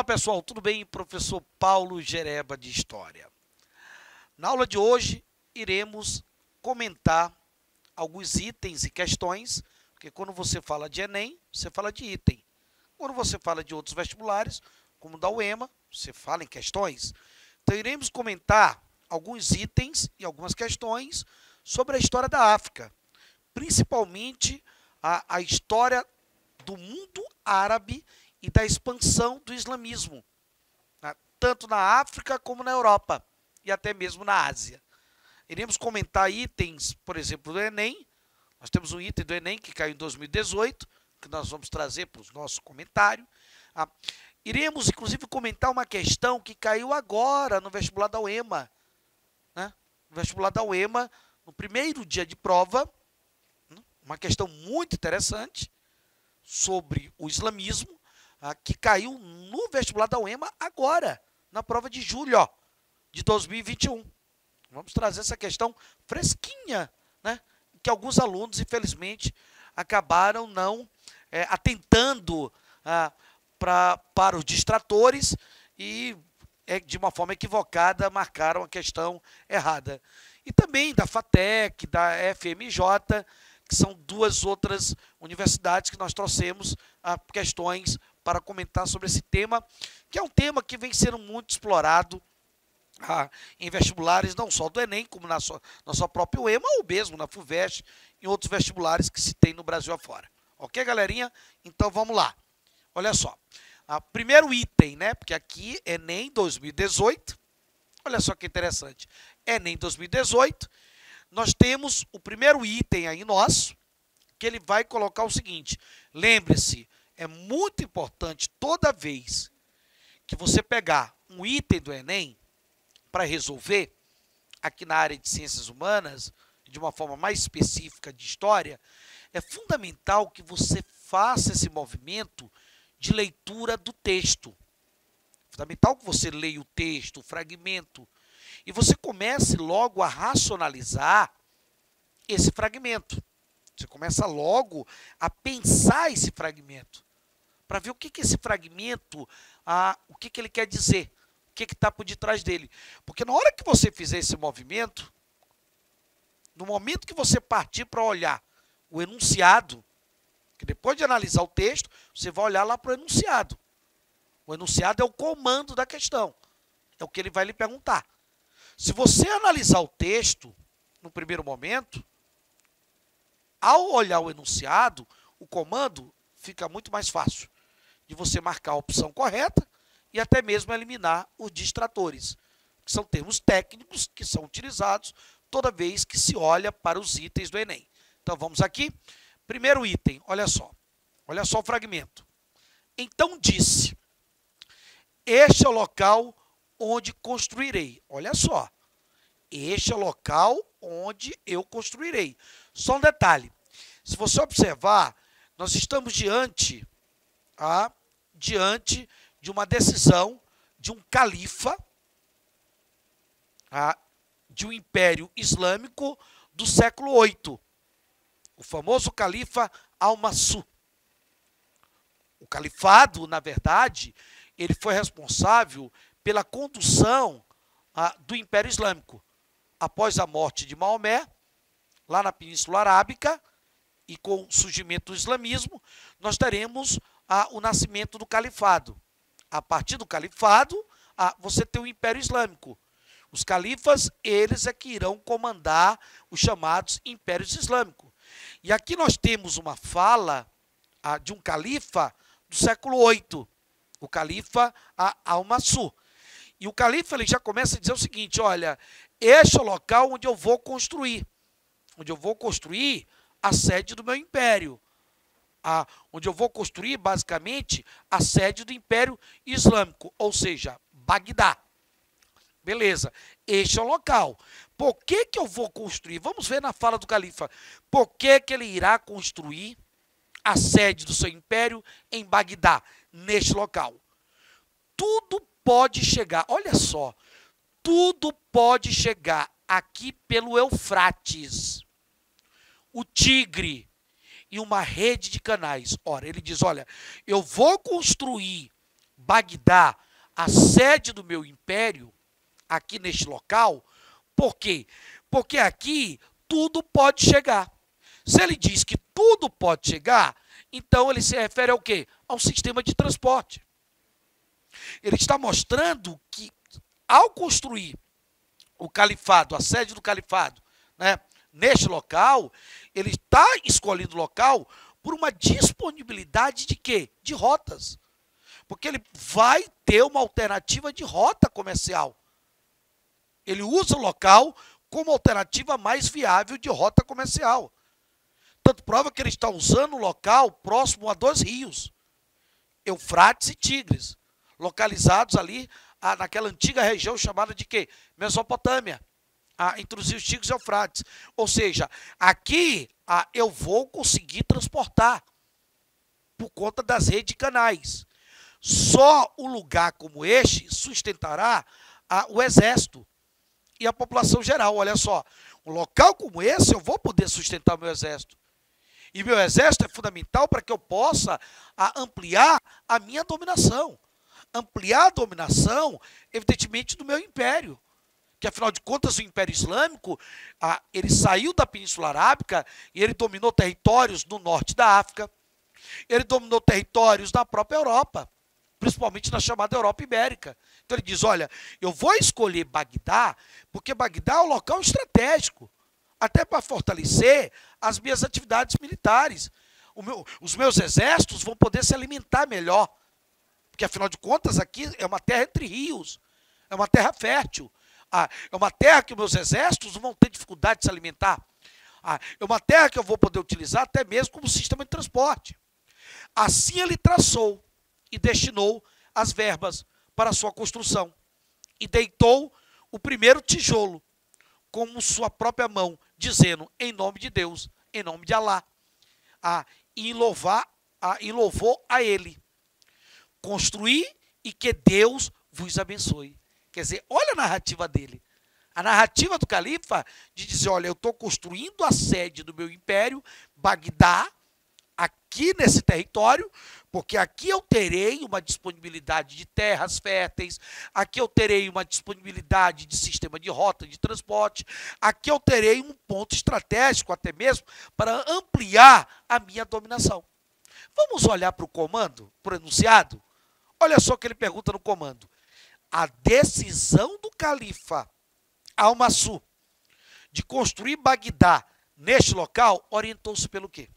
Olá pessoal, tudo bem? Professor Paulo Gereba de História. Na aula de hoje iremos comentar alguns itens e questões, porque quando você fala de Enem, você fala de item. Quando você fala de outros vestibulares, como da UEMA, você fala em questões. Então iremos comentar alguns itens e algumas questões sobre a história da África, principalmente a história do mundo árabe e da expansão do islamismo, né? Tanto na África como na Europa e até mesmo na Ásia. Iremos comentar itens, por exemplo, do Enem. Nós temos um item do Enem que caiu em 2018, que nós vamos trazer para o nosso comentário. Iremos, inclusive, comentar uma questão que caiu agora no vestibular da UEMA. Né? No vestibular da UEMA, no primeiro dia de prova, uma questão muito interessante sobre o islamismo, que caiu no vestibular da UEMA agora, na prova de julho de 2021. Vamos trazer essa questão fresquinha, né? Que alguns alunos, infelizmente, acabaram não atentando para os distratores e, de uma forma equivocada, marcaram a questão errada. E também da FATEC, da FMJ, que são duas outras universidades que nós trouxemos questões para comentar sobre esse tema, que é um tema que vem sendo muito explorado em vestibulares, não só do Enem, como na sua própria UEMA, ou mesmo na FUVEST, em outros vestibulares que se tem no Brasil afora. Ok, galerinha? Então vamos lá. Olha só. Primeiro item, né? Porque aqui Enem 2018. Olha só que interessante. Enem 2018. Nós temos o primeiro item aí nosso, que ele vai colocar o seguinte. Lembre-se, é muito importante toda vez que você pegar um item do Enem para resolver, aqui na área de ciências humanas, de uma forma mais específica de história, é fundamental que você faça esse movimento de leitura do texto. Fundamental que você leia o texto, o fragmento, e você comece logo a racionalizar esse fragmento. Você começa logo a pensar esse fragmento, para ver o que esse fragmento, o que ele quer dizer, o que está por detrás dele. Porque na hora que você fizer esse movimento, no momento que você partir para olhar o enunciado, que depois de analisar o texto, você vai olhar lá para o enunciado. O enunciado é o comando da questão, é o que ele vai lhe perguntar. Se você analisar o texto, no primeiro momento, ao olhar o enunciado, o comando fica muito mais fácil de você marcar a opção correta e até mesmo eliminar os distratores, que são termos técnicos que são utilizados toda vez que se olha para os itens do Enem. Então vamos aqui. Primeiro item, olha só o fragmento. Então disse, este é o local onde construirei. Olha só, este é o local onde eu construirei. Só um detalhe, se você observar, nós estamos diante de uma decisão de um califa, de um império islâmico do século VIII, o famoso califa Al-Mansur. O califado, na verdade, ele foi responsável pela condução do Império Islâmico. Após a morte de Maomé, lá na Península Arábica, e com o surgimento do islamismo, nós teremos o nascimento do califado. A partir do califado, você tem o Império Islâmico. Os califas, eles é que irão comandar os chamados impérios islâmicos. E aqui nós temos uma fala de um califa do século VIII, o califa Al-Mansur. E o califa ele já começa a dizer o seguinte, olha, este é o local onde eu vou construir. Onde eu vou construir a sede do meu império. Onde eu vou construir, basicamente, a sede do Império Islâmico, ou seja, Bagdá. Beleza, este é o local. Por que eu vou construir? Vamos ver na fala do califa. Por que ele irá construir a sede do seu império em Bagdá, neste local? Tudo pode chegar, olha só, tudo pode chegar aqui pelo Eufrates, o Tigre e uma rede de canais. Ora, ele diz, olha, eu vou construir Bagdá, a sede do meu império, aqui neste local. Por quê? Porque aqui tudo pode chegar. Se ele diz que tudo pode chegar, então ele se refere ao quê? Ao sistema de transporte. Ele está mostrando que, ao construir o califado, a sede do califado, né, neste local, ele está escolhendo o local por uma disponibilidade de quê? De rotas. Porque ele vai ter uma alternativa de rota comercial. Ele usa o local como alternativa mais viável de rota comercial. Tanto prova que ele está usando o local próximo a 2 rios, Eufrates e Tigres, localizados ali naquela antiga região chamada de quê? Mesopotâmia, entre os rios Tigres e Eufrates. Ou seja, aqui eu vou conseguir transportar por conta das redes de canais. Só um lugar como este sustentará o exército e a população geral. Olha só, um local como esse eu vou poder sustentar o meu exército. E meu exército é fundamental para que eu possa ampliar a minha dominação. Ampliar a dominação, evidentemente, do meu império. Que, afinal de contas, o Império Islâmico, ele saiu da Península Arábica e ele dominou territórios no norte da África. Ele dominou territórios na própria Europa, principalmente na chamada Europa Ibérica. Então ele diz, olha, eu vou escolher Bagdá, porque Bagdá é um local estratégico, até para fortalecer as minhas atividades militares. Os meus exércitos vão poder se alimentar melhor, porque afinal de contas aqui é uma terra entre rios, é uma terra fértil, é uma terra que meus exércitos não vão ter dificuldade de se alimentar, é uma terra que eu vou poder utilizar até mesmo como sistema de transporte. Assim ele traçou e destinou as verbas para a sua construção e deitou o primeiro tijolo com sua própria mão, dizendo, em nome de Deus, em nome de Alá, e louvou a ele. Construir e que Deus vos abençoe. Quer dizer, olha a narrativa dele. A narrativa do califa de dizer, olha, eu estou construindo a sede do meu império, Bagdá, aqui nesse território, porque aqui eu terei uma disponibilidade de terras férteis, aqui eu terei uma disponibilidade de sistema de rota de transporte, aqui eu terei um ponto estratégico até mesmo para ampliar a minha dominação. Vamos olhar para o comando, para o enunciado? Olha só o que ele pergunta no comando. A decisão do califa Al-Mansur de construir Bagdá neste local orientou-se pelo quê?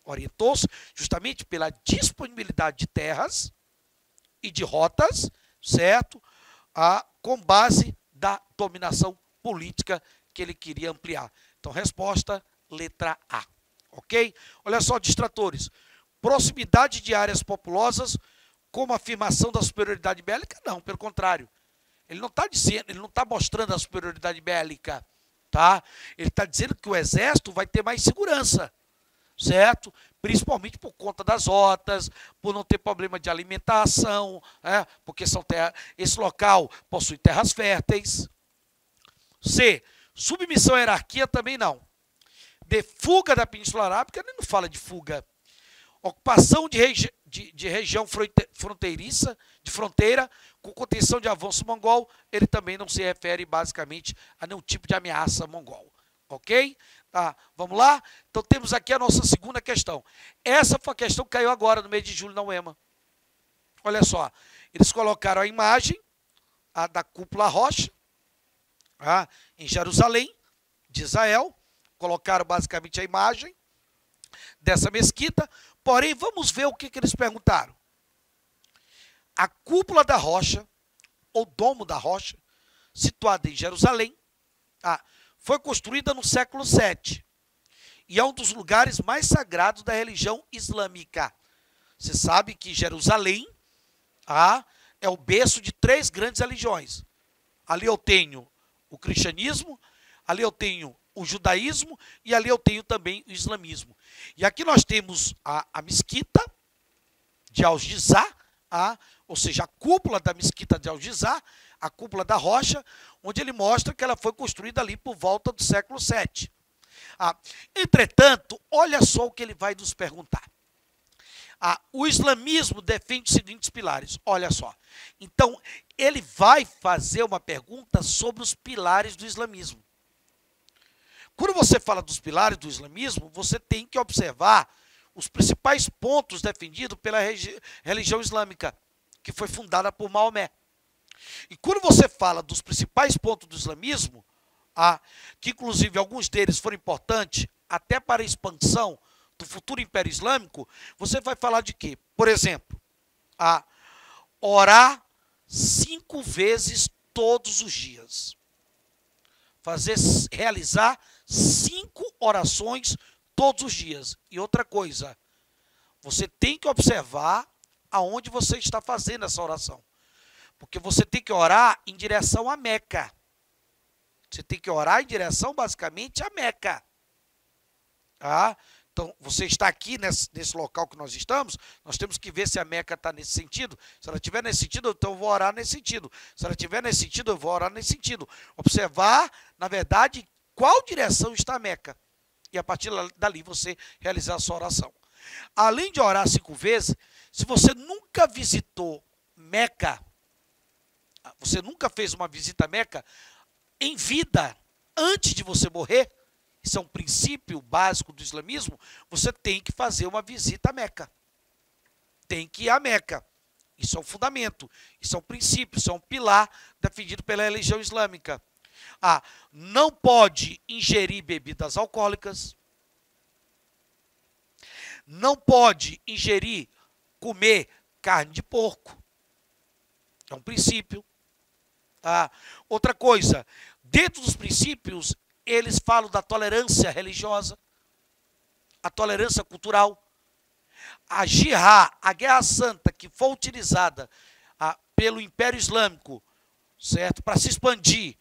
Orientou-se justamente pela disponibilidade de terras e de rotas, certo? Com base da dominação política que ele queria ampliar. Então, resposta, letra A. Ok? Olha só, distratores. Proximidade de áreas populosas como afirmação da superioridade bélica? Não, pelo contrário. Ele não está dizendo, ele não está mostrando a superioridade bélica, tá? Ele está dizendo que o exército vai ter mais segurança, certo? Principalmente por conta das rotas, por não ter problema de alimentação, porque são esse local possui terras férteis. C. Submissão à hierarquia também não. D. Fuga da Península Arábica, ele não fala de fuga. Ocupação de região fronteiriça, de fronteira, com contenção de avanço mongol, ele também não se refere basicamente a nenhum tipo de ameaça mongol. Ok? Tá, vamos lá? Então temos aqui a nossa segunda questão. Essa foi a questão que caiu agora no mês de julho na UEMA. Olha só, eles colocaram a imagem da cúpula rocha em Jerusalém, de Israel. Colocaram basicamente a imagem dessa mesquita. Porém, vamos ver o que eles perguntaram. A cúpula da rocha, ou domo da rocha, situada em Jerusalém, foi construída no século VII e é um dos lugares mais sagrados da religião islâmica. Você sabe que Jerusalém é o berço de 3 grandes religiões. Ali eu tenho o cristianismo, ali eu tenho o judaísmo e ali eu tenho também o islamismo. E aqui nós temos a mesquita de Al-Jizá, ou seja, a cúpula da mesquita de Al-Jizá, a cúpula da rocha, onde ele mostra que ela foi construída ali por volta do século VII. Entretanto, olha só o que ele vai nos perguntar. O islamismo defende os seguintes pilares. Olha só. Então, ele vai fazer uma pergunta sobre os pilares do islamismo. Quando você fala dos pilares do islamismo, você tem que observar os principais pontos defendidos pela religião islâmica, que foi fundada por Maomé. E quando você fala dos principais pontos do islamismo, que inclusive alguns deles foram importantes até para a expansão do futuro Império Islâmico, você vai falar de quê? Por exemplo, orar 5 vezes todos os dias. Realizar 5 orações todos os dias. E outra coisa, você tem que observar aonde você está fazendo essa oração. Porque você tem que orar em direção a Meca. Você tem que orar em direção, basicamente, a Meca. Então, você está aqui nesse local que nós estamos, nós temos que ver se a Meca está nesse sentido. Se ela estiver nesse sentido, então eu vou orar nesse sentido. Se ela estiver nesse sentido, eu vou orar nesse sentido. Observar, na verdade, qual direção está a Meca. E a partir dali você realizar a sua oração. Além de orar 5 vezes, se você nunca visitou Meca, você nunca fez uma visita a Meca, em vida, antes de você morrer, isso é um princípio básico do islamismo, você tem que fazer uma visita a Meca. Tem que ir a Meca. Isso é um fundamento, isso é um princípio, isso é um pilar defendido pela religião islâmica. Não pode ingerir bebidas alcoólicas. Não pode comer carne de porco. É um princípio. Outra coisa, dentro dos princípios, eles falam da tolerância religiosa, a tolerância cultural. A Jihad, a Guerra Santa, que foi utilizada pelo Império Islâmico, certo, para se expandir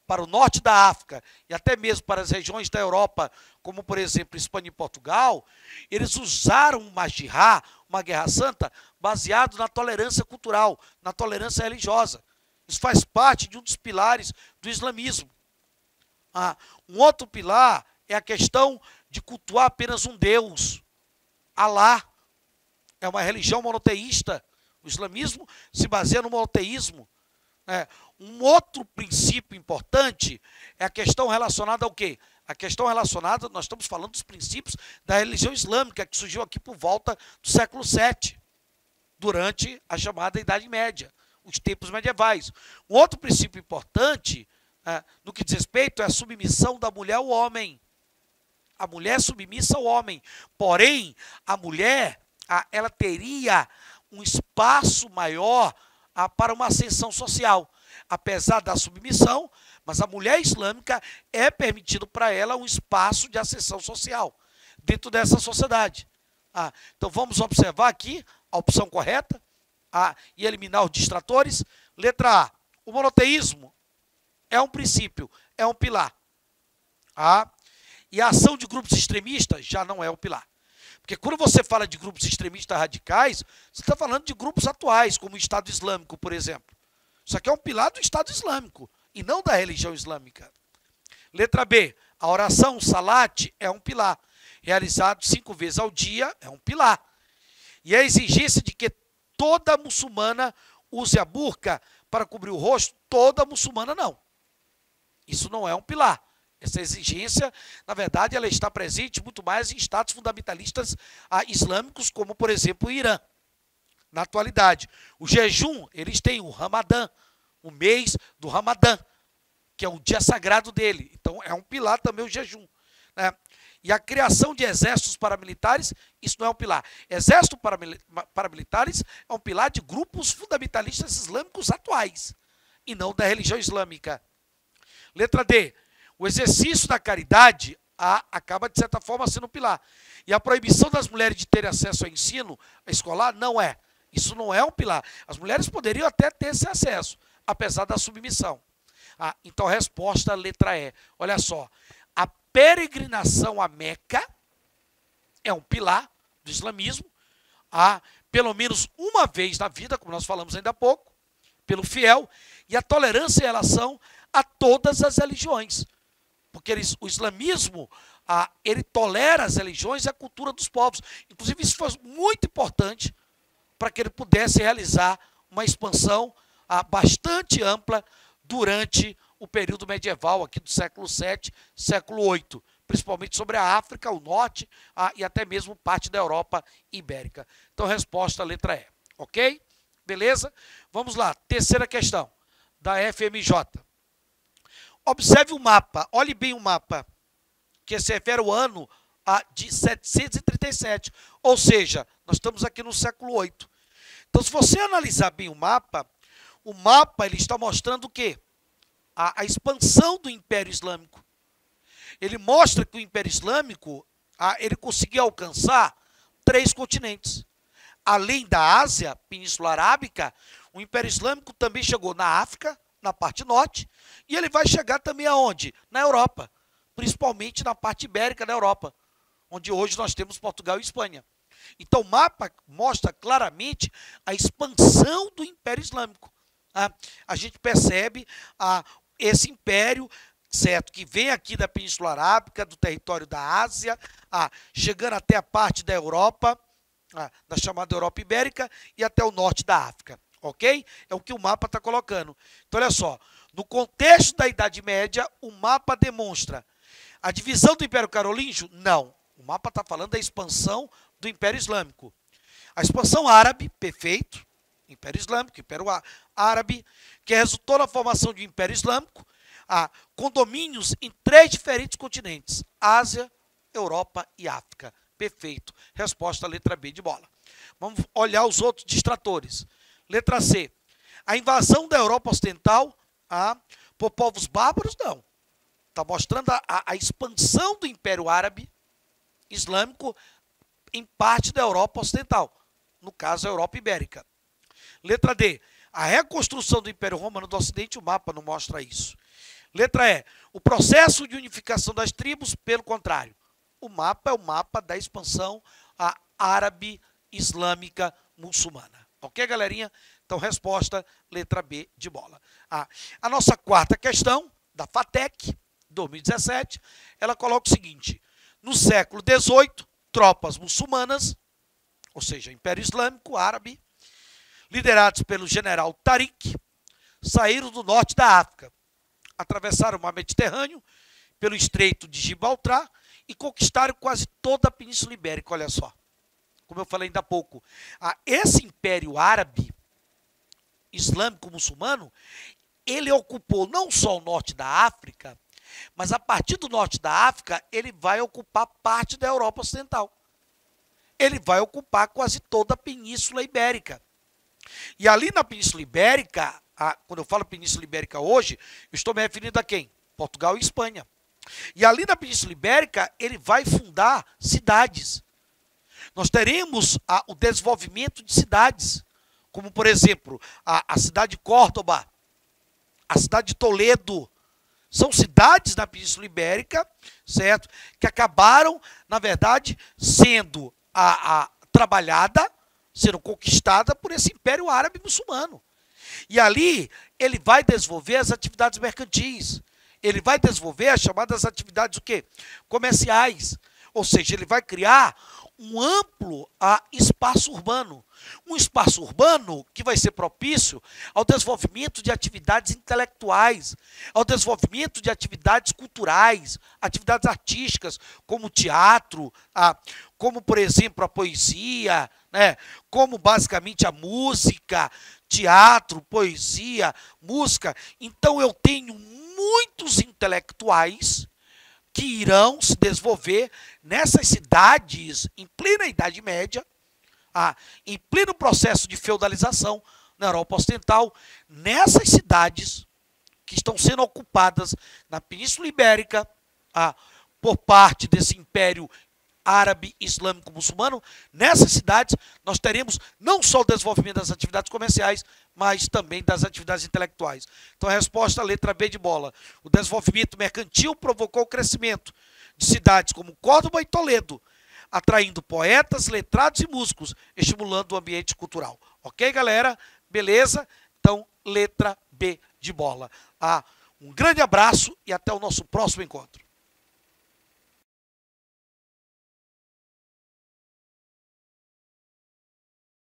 para o norte da África e até mesmo para as regiões da Europa, como por exemplo Espanha e Portugal, eles usaram uma Jihad, uma Guerra Santa, baseado na tolerância cultural, na tolerância religiosa. Isso faz parte de um dos pilares do islamismo. Um outro pilar é a questão de cultuar apenas um Deus. Alá é uma religião monoteísta. O islamismo se baseia no monoteísmo. Um outro princípio importante é a questão relacionada ao quê? A questão relacionada, nós estamos falando dos princípios da religião islâmica, que surgiu aqui por volta do século VII, durante a chamada Idade Média, os tempos medievais. Um outro princípio importante, no que diz respeito, é a submissão da mulher ao homem. A mulher é submissa ao homem. Porém, a mulher, ela teria um espaço maior para uma ascensão social. Apesar da submissão, mas a mulher islâmica é permitido para ela um espaço de ascensão social dentro dessa sociedade. Então vamos observar aqui a opção correta e eliminar os distratores. Letra A, o monoteísmo é um princípio, é um pilar. E a ação de grupos extremistas já não é um pilar. Porque quando você fala de grupos extremistas radicais, você está falando de grupos atuais, como o Estado Islâmico, por exemplo. Isso aqui é um pilar do Estado Islâmico e não da religião islâmica. Letra B, a oração, o salat, é um pilar. Realizado 5 vezes ao dia é um pilar. E a exigência de que toda muçulmana use a burca para cobrir o rosto, toda muçulmana não. Isso não é um pilar. Essa exigência, na verdade, ela está presente muito mais em estados fundamentalistas islâmicos, como, por exemplo, o Irã. Na atualidade, o jejum, eles têm o Ramadã, o mês do Ramadã, que é o dia sagrado dele. Então, é um pilar também o jejum. E a criação de exércitos paramilitares, isso não é um pilar. Exércitos paramilitares é um pilar de grupos fundamentalistas islâmicos atuais, e não da religião islâmica. Letra D, o exercício da caridade acaba, de certa forma, sendo um pilar. E a proibição das mulheres de terem acesso ao ensino escolar não é. Isso não é um pilar. As mulheres poderiam até ter esse acesso, apesar da submissão. Então, a resposta, letra E. Olha só, a peregrinação a Meca é um pilar do islamismo, pelo menos uma vez na vida, como nós falamos ainda há pouco, pelo fiel, e a tolerância em relação a todas as religiões. Porque o islamismo ele tolera as religiões e a cultura dos povos. Inclusive, isso foi muito importante para que ele pudesse realizar uma expansão bastante ampla durante o período medieval, aqui do século VII, século VIII, principalmente sobre a África, o norte e até mesmo parte da Europa ibérica. Então, resposta, letra E. Ok? Beleza? Vamos lá, terceira questão da FMJ. Observe o mapa, olhe bem o mapa, que se refere ao ano de 737, ou seja, nós estamos aqui no século VIII. Então, se você analisar bem o mapa ele está mostrando o quê? A expansão do Império Islâmico. Ele mostra que o Império Islâmico ele conseguiu alcançar 3 continentes. Além da Ásia, Península Arábica, o Império Islâmico também chegou na África, na parte norte, e ele vai chegar também aonde? Na Europa, principalmente na parte ibérica da Europa, onde hoje nós temos Portugal e Espanha. Então, o mapa mostra claramente a expansão do Império Islâmico. A gente percebe esse império, certo, que vem aqui da Península Arábica, do território da Ásia, chegando até a parte da Europa, da chamada Europa Ibérica, e até o norte da África. Ok? É o que o mapa está colocando. Então, olha só, no contexto da Idade Média, o mapa demonstra a divisão do Império Carolíngio? Não. O mapa está falando da expansão do Império Islâmico. A expansão árabe, perfeito, Império Islâmico, Império Árabe, que resultou na formação de um Império Islâmico, com domínios em 3 diferentes continentes, Ásia, Europa e África. Perfeito. Resposta, letra B de bola. Vamos olhar os outros distratores. Letra C. A invasão da Europa Ocidental por povos bárbaros? Não. Está mostrando a expansão do Império Árabe Islâmico em parte da Europa Ocidental, no caso, a Europa Ibérica. Letra D. A reconstrução do Império Romano do Ocidente, o mapa não mostra isso. Letra E. O processo de unificação das tribos, pelo contrário. O mapa é o mapa da expansão árabe, islâmica, muçulmana. Ok, galerinha? Então, resposta, letra B de bola. A nossa quarta questão, da FATEC, 2017, ela coloca o seguinte: no século XVIII, tropas muçulmanas, ou seja, Império Islâmico, árabe, liderados pelo general Tariq, saíram do norte da África, atravessaram o mar Mediterrâneo, pelo Estreito de Gibraltar e conquistaram quase toda a Península Ibérica, olha só. Como eu falei ainda há pouco, esse Império Árabe, Islâmico, muçulmano, ele ocupou não só o norte da África, mas a partir do norte da África, ele vai ocupar parte da Europa Ocidental. Ele vai ocupar quase toda a Península Ibérica. E ali na Península Ibérica, quando eu falo Península Ibérica hoje, eu estou me referindo a quem? Portugal e Espanha. E ali na Península Ibérica, ele vai fundar cidades. Nós teremos o desenvolvimento de cidades, como, por exemplo, a cidade de Córdoba, a cidade de Toledo. São cidades na Península Ibérica, certo? Que acabaram, na verdade, sendo trabalhada, sendo conquistada por esse Império Árabe muçulmano. E ali ele vai desenvolver as atividades mercantis. Ele vai desenvolver as chamadas atividades o quê? Comerciais. Ou seja, ele vai criar um amplo espaço urbano. Um espaço urbano que vai ser propício ao desenvolvimento de atividades intelectuais, ao desenvolvimento de atividades culturais, atividades artísticas, como teatro, como, por exemplo, a poesia, né? Como basicamente a música, teatro, poesia, música. Então eu tenho muitos intelectuais que irão se desenvolver nessas cidades em plena Idade Média, em pleno processo de feudalização na Europa Ocidental, nessas cidades que estão sendo ocupadas na Península Ibérica por parte desse Império Árabe Islâmico Muçulmano. Nessas cidades nós teremos não só o desenvolvimento das atividades comerciais, mas também das atividades intelectuais. Então a resposta, letra B de bola. O desenvolvimento mercantil provocou o crescimento de cidades como Córdoba e Toledo, atraindo poetas, letrados e músicos, estimulando o ambiente cultural. Ok, galera? Beleza? Então, letra B de bola. Um grande abraço e até o nosso próximo encontro.